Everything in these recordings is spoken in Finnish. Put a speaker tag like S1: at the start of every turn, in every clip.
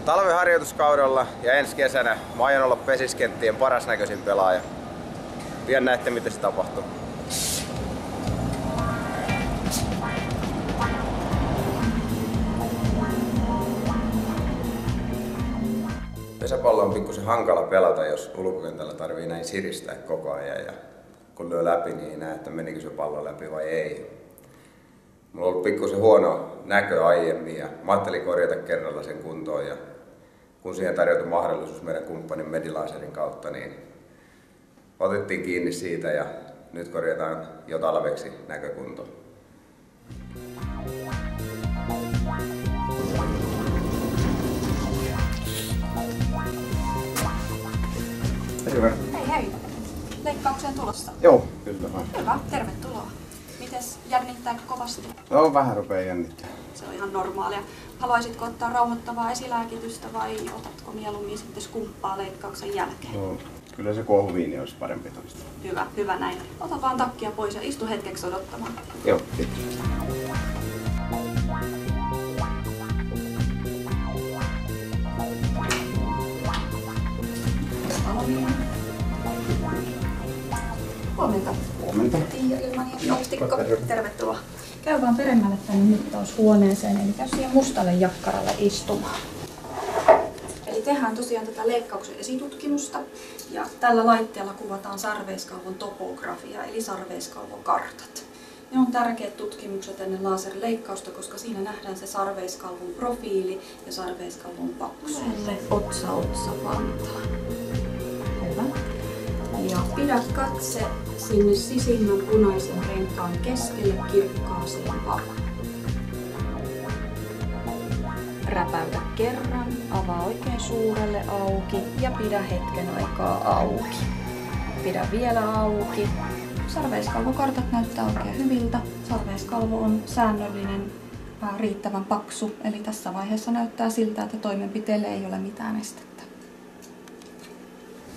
S1: Talviharjoituskaudella ja ensi kesänä mä aion olla pesiskenttien paras näköisin pelaaja. Pian näette, miten se tapahtuu. Pesäpallo on pikkusen hankala pelata, jos ulkokentällä tarvii näin siristää koko ajan. Ja kun lyö läpi, niin ei näe, että menikö se pallo läpi vai ei. Mulla on ollut pikkusen huono näkö aiemmin ja mä ajattelin korjata kerralla sen kuntoon. Ja kun siihen tarjoutui mahdollisuus meidän kumppanin Medilaserin kautta, niin otettiin kiinni siitä ja nyt korjataan jo talveksi näkökunto.
S2: Terve.
S3: Hei hei. Leikkaukseen tulossa.
S2: Joo, kyllä vaan.
S3: Hyvä, tervetuloa. Mites, jännittääkö kovasti?
S2: Joo, vähän rupee jännittää.
S3: Se on ihan normaalia. Haluaisitko ottaa rauhoittavaa esilääkitystä vai otatko mieluummin sitten skumppaa leikkauksen jälkeen?
S2: Joo, kyllä se kohviini olisi parempi toista.
S3: Hyvä, hyvä näin. Ota vaan takkia pois ja istu hetkeksi odottamaan.
S2: Joo, kiitos.
S3: Huomenta.
S2: Huomenta.
S3: Tiia Ilmani ja Joustikko. Tervetuloa. Käy vaan peremmälle tänne mittaushuoneeseen, eli käy siihen mustalle jakkaralle istumaan. Eli tehdään tosiaan tätä leikkauksen esitutkimusta ja tällä laitteella kuvataan sarveiskalvon topografia eli sarveiskalvon kartat. Ne on tärkeät tutkimukset ennen laserleikkausta, koska siinä nähdään se sarveiskalvon profiili ja sarveiskalvon paksuus. Otsa pantaan. Hyvä. Ja pidä katse sinne sisimmän punaisen renkaan keskelle kirkkaaseen valoon. Räpäytä kerran, avaa oikein suurelle auki ja pidä hetken aikaa auki. Pidä vielä auki. Sarveiskalvokartat näyttää oikein hyviltä. Sarveiskalvo on säännöllinen, riittävän paksu, eli tässä vaiheessa näyttää siltä, että toimenpiteelle ei ole mitään estettä.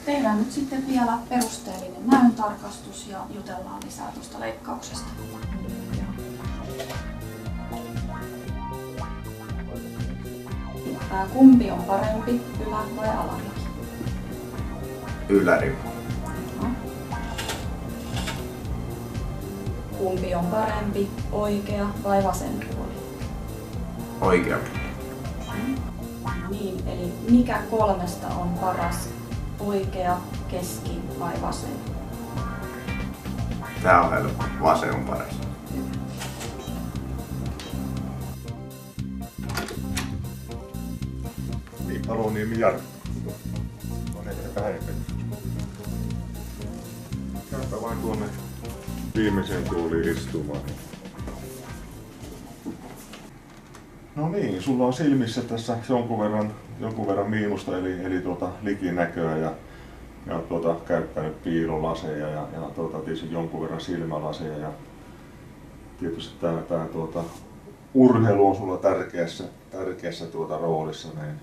S3: Tehdään nyt sitten vielä perusteellinen näöntarkastus ja jutellaan lisää tuosta leikkauksesta. Kumpi on parempi, ylä- vai alariki?
S2: Yläri.
S3: Kumpi on parempi, oikea vai vasen puoli?
S2: Oikea.
S3: Niin, eli mikä kolmesta on paras? Oikea, keski vai vasen?
S2: Tää on helppo. Vasen on paras.
S4: Niin, Paloniemi Jarkko. On ehkä päivä. Käypä vain tuonne viimeiseen tuoliin istumaan. No niin, sulla on silmissä tässä jonkun verran miinusta eli likinäköä ja käyttänyt piilolaseja ja tietysti jonkun verran silmälaseja ja tietysti tää urheilu on sulla tärkeässä roolissa näin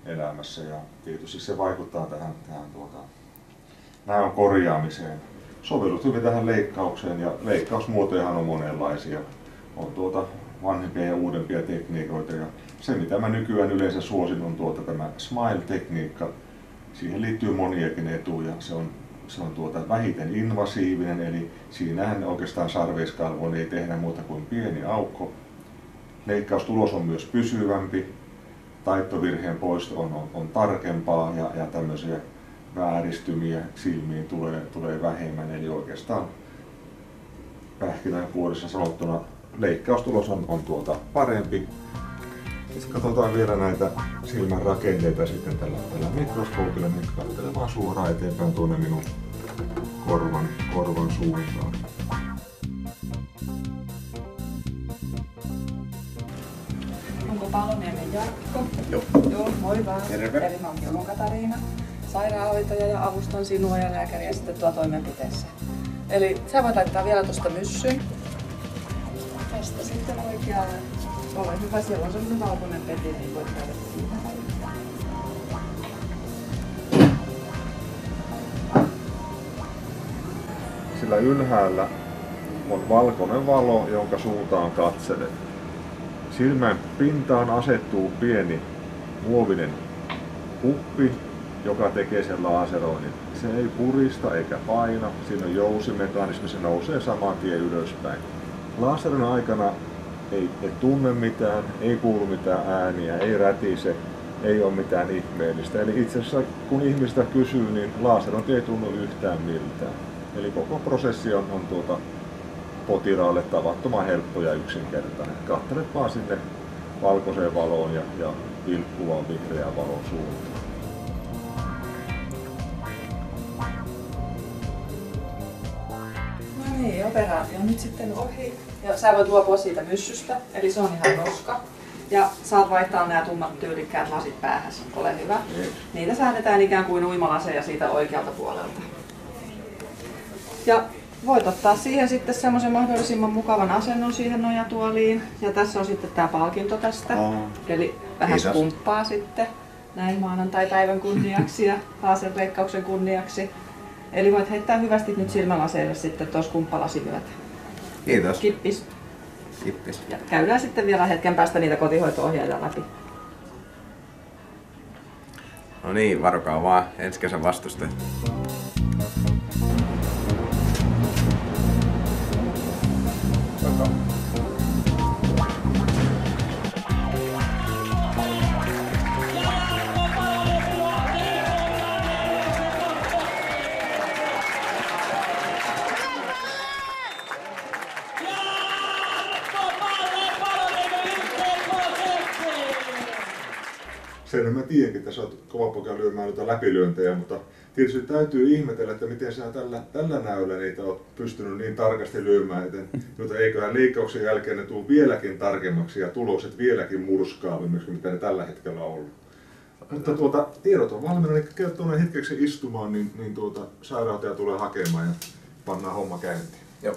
S4: elämässä ja tietysti se vaikuttaa tähän näön korjaamiseen. Sovellus hyvin tähän leikkaukseen ja leikkausmuotojahan on monenlaisia. On vanhempia ja uudempia tekniikoita ja se mitä mä nykyään yleensä suosin on tämä Smile-tekniikka. Siihen liittyy moniakin etuja. Se on vähiten invasiivinen eli siinähän oikeastaan sarveiskalvoon ei tehdä muuta kuin pieni aukko. Leikkaustulos on myös pysyvämpi. Taittovirheen poisto on tarkempaa ja tämmöisiä vääristymiä silmiin tulee vähemmän eli oikeastaan pähkinänkuoressa sanottuna leikkaustulos on parempi. Sitten katsotaan vielä näitä silmän rakenteita sitten tällä mikroskoopilla. Nyt katselen vaan suoraan eteenpäin tuonne minun korvan suuntaan.
S5: Onko Paloniemen Jarkko?
S2: Joo.
S5: Joo, moi vaan.
S2: Terve.
S5: Eli mä oon Kilon Katariina, sairaanhoitaja ja avustan sinua ja lääkäriä sitten tuo toimenpiteessä. Eli sä voit laittaa vielä tuosta myssyn. Tästä sitten oikealle. Ole hyvä, siellä on semmonen valkoinen peti, niin voit käydä siitä.
S4: Sillä ylhäällä on valkoinen valo, jonka suuntaan katselet. Silmän pintaan asettuu pieni muovinen kuppi, joka tekee sen laseroinnin. Se ei purista eikä paina, siinä on jousimekanismi, se nousee saman tien ylöspäin. Laserin aikana ei tunne mitään, ei kuulu mitään ääniä, ei rätise, ei ole mitään ihmeellistä. Eli itse asiassa kun ihmistä kysyy, niin laserointi ei tunnu yhtään miltään. Eli koko prosessi on potilaalle tavattoman helppo ja yksinkertainen. Katselet vaan sinne valkoiseen valoon ja vilkkuvaan vihreään valon suuntaan.
S5: No niin, operaatio on nyt sitten ohi. Ja sä voit luopua siitä myssystä, eli se on ihan roska. Ja saat vaihtaa nämä tummat tyylikkäät lasit päähäsi, ole hyvä. Niitä säädetään ikään kuin uimalaseja siitä oikealta puolelta. Ja voit ottaa siihen sitten semmoisen mahdollisimman mukavan asennon siihen nojatuoliin. Ja tässä on sitten tämä palkinto tästä. Eli vähän skumppaa sitten näin maanantai-päivän kunniaksi ja laserleikkauksen kunniaksi. Eli voit heittää hyvästi nyt silmälaseille sitten tuo skumppalasi myötä.
S1: Kiitos.
S5: Kippis.
S1: Kippis.
S5: Ja käydään sitten vielä hetken päästä niitä kotihoito-ohjaajia läpi.
S1: No niin, varokaa vaan ensi kesän vastustajat.
S4: Sen mä tiedänkin, että sä oot kova poika lyömään noita läpilyöntejä, mutta tietysti täytyy ihmetellä, että miten sä tällä näöllä niitä oot pystynyt niin tarkasti lyömään, että eiköhän leikkauksen jälkeen ne tuu vieläkin tarkemmaksi ja tulokset vieläkin murskaavimmiksi, mitä ne tällä hetkellä on ollut. Mutta tiedot on valmiina, niin käy tuonne hetkeksi istumaan, niin sairaanhoitaja tulee hakemaan ja pannaan homma käyntiin.
S1: Joo.